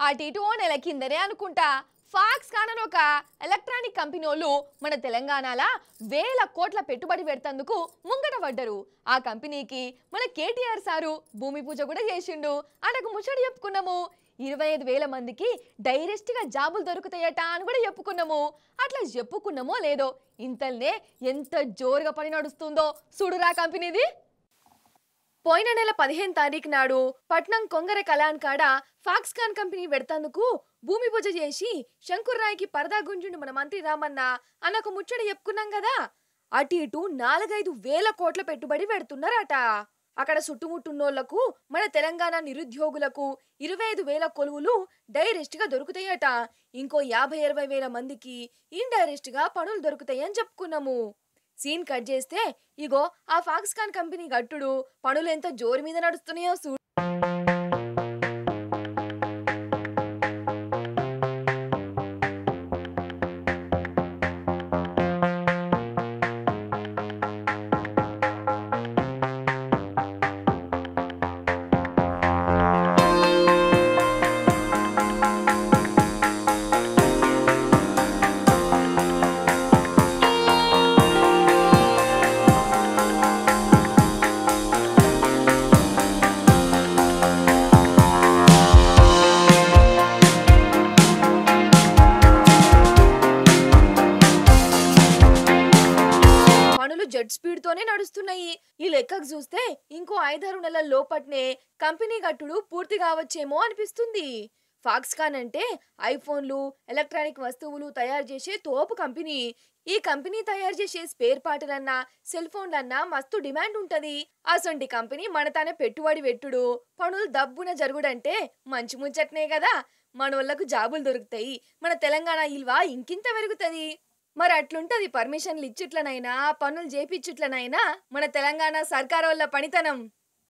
అటు ఇటు ఓ నెల కిందనే అనుకుంటా ఫాక్స్కాన్ అని ఒక ఎలక్ట్రానిక్ కంపెనీలు మన తెలంగాణలో వేల కోట్ల పెట్టుబడి పెడతందుకు ముంగట పడ్డరు. ఆ కంపెనీకి మన కేటీఆర్ సారు భూమి పూజ కూడా చేసిండు. ఆయనకు ముచ్చట చెప్పుకున్నాము. 25,000 మందికి డైరెక్ట్ గా జాబులు దొరుకుతాయట అని కూడా చెప్పుకున్నాము. అట్లా చెప్పుకున్నామో లేదో ఇంతల్నే ఎంత జోరుగా పని నడుస్తుందో చూడురా కంపెనీది. పోయిన నెల 15 తారీఖు నాడు పట్నం కొంగర కలాన్ కాడ ఫాక్స్కాన్ కంపెనీ పెడతందుకు భూమి పూజ చేసి శంకుర్రాయికి పరదా గుంజుండు మన మంత్రి రామన్న అన్నకు ముచ్చట చెప్పుకున్నాం కదా. అటు ఇటు 4-5 వేల కోట్ల పెట్టుబడి పెడుతున్నారట. అక్కడ చుట్టుముట్టున్నోళ్లకు మన తెలంగాణ నిరుద్యోగులకు 25,000 కొలువులు డైరెక్ట్ గా దొరుకుతాయట. ఇంకో 50-60 వేల మందికి ఇండైరెక్ట్ గా పనులు దొరుకుతాయని చెప్పుకున్నాము. సీన్ కట్ చేస్తే ఇగో ఆ ఫాక్స్కాన్ కంపెనీ గట్టుడు పనులు ఎంత జోరు మీద నడుస్తున్నాయో చూడు. పనులు జెట్ స్పీడ్ తోనే నడుస్తున్నాయి. ఈ లెక్కకు చూస్తే ఇంకో 5-6 నెలల లోపట్నే కంపెనీ గట్టుడు పూర్తి కావచ్చేమో అనిపిస్తుంది. ఫాక్స్కాన్ అంటే ఐఫోన్లు, ఎలక్ట్రానిక్ వస్తువులు తయారు చేసే తోపు కంపెనీ. ఈ కంపెనీ తయారు చేసే స్పేర్ పార్టులన్నా సెల్ ఫోన్లన్నా మస్తు డిమాండ్ ఉంటది. అసొంటి కంపెనీ మనతానే పెట్టుబడి పెట్టుడు పనులు దబ్బున జరుగుడంటే మంచి ముచ్చట్నే కదా. మనోళ్లకు జాబులు దొరుకుతాయి, మన తెలంగాణ ఇల్వ ఇంకింత పెరుగుతది. మరి అట్లుంటది పర్మిషన్లు ఇచ్చుట్లనైనా పనులు చేపిచ్చుట్లనైనా మన తెలంగాణ సర్కారోళ్ళ పనితనం.